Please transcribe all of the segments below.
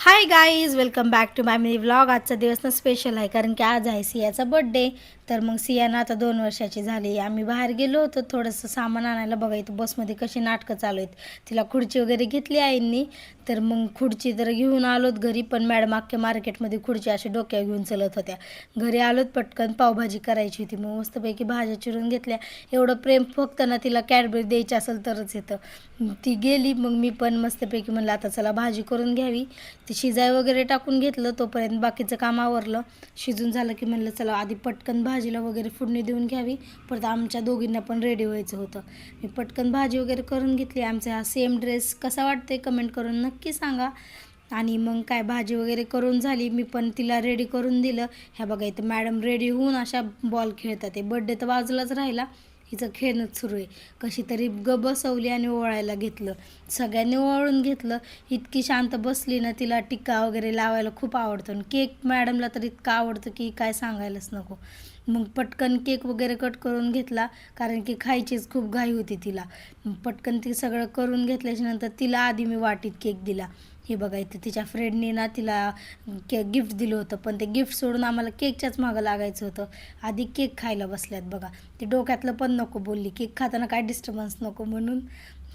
High guys, welcome back to my mini vlog. आजचा दिवस ना स्पेशल आहे कारण की आज आहे सियाचा बड्डे. तर मग सियाना आता 2 वर्षाची झाली. आम्ही बाहेर गेलो होतो थोडंसं सामान आणायला. बघा इथं बसमध्ये कशी नाटकं चालू आहेत. तिला खुर्ची वगैरे घेतली आईंनी. तर मग खुर्ची तर घेऊन आलोत घरी, पण मॅडम अख्ख्या मार्केटमध्ये खुर्ची अशी डोक्यावर घेऊन चलत होत्या. घरी आलोत पटकन पावभाजी करायची होती, मग मस्तपैकी भाज्या चिरून घेतल्या. एवढं प्रेम फक्त ना तिला कॅडबरी द्यायची असेल तरच येतं. ती गेली, मग मी पण मस्तपैकी म्हणलं आता चला भाजी करून घ्यावी. ती शिजाय वगैरे टाकून घेतलं, तोपर्यंत बाकीचं काम आवरलं. शिजून झालं की म्हणलं चला आधी पटकन भाजीला वगैरे फोडणी देऊन घ्यावी, परत आमच्या दोघींना पण रेडी व्हायचं होतं. मी पटकन भाजी वगैरे करून घेतली. आमचा हा सेम ड्रेस कसा वाटते कमेंट करून नक्की सांगा. आणि मग काय भाजी वगैरे करून झाली, मी पण तिला रेडी करून दिलं. ह्या बघा इथं मॅडम रेडी होऊन अशा बॉल खेळतात. ते बड्डे तर बाजूलाच राहिला, हिचं खेळणंच सुरू आहे. कशी तरी बसवली आणि ओवाळायला घेतलं. सगळ्यांनी ओवाळून घेतलं. इतकी शांत बसली ना, तिला टिक्का वगैरे लावायला खूप आवडतो. आणि केक मॅडमला तर इतका आवडतं की काय सांगायलाच नको. मग पटकन केक वगैरे कट करून घेतला, कारण की खायचीच खूप घाई होती तिला. पटकन ती सगळं करून घेतल्याच्यानंतर तिला आधी मी वाटीत केक दिला. हे बघा इथं तिच्या फ्रेंडनी ना तिला गिफ्ट दिलं होतं, पण ते गिफ्ट सोडून आम्हाला केकच्याच मागं लागायचं होतं. आधी केक खायला बसल्यात बघा. ते डोक्यातलं पण नको बोलली, केक खाताना काय डिस्टर्बन्स नको म्हणून.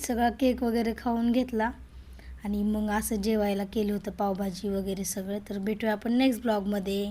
सगळा केक वगैरे खाऊन घेतला आणि मग असं जेवायला केलं होतं पावभाजी वगैरे सगळं. तर भेटूया आपण नेक्स्ट ब्लॉगमध्ये.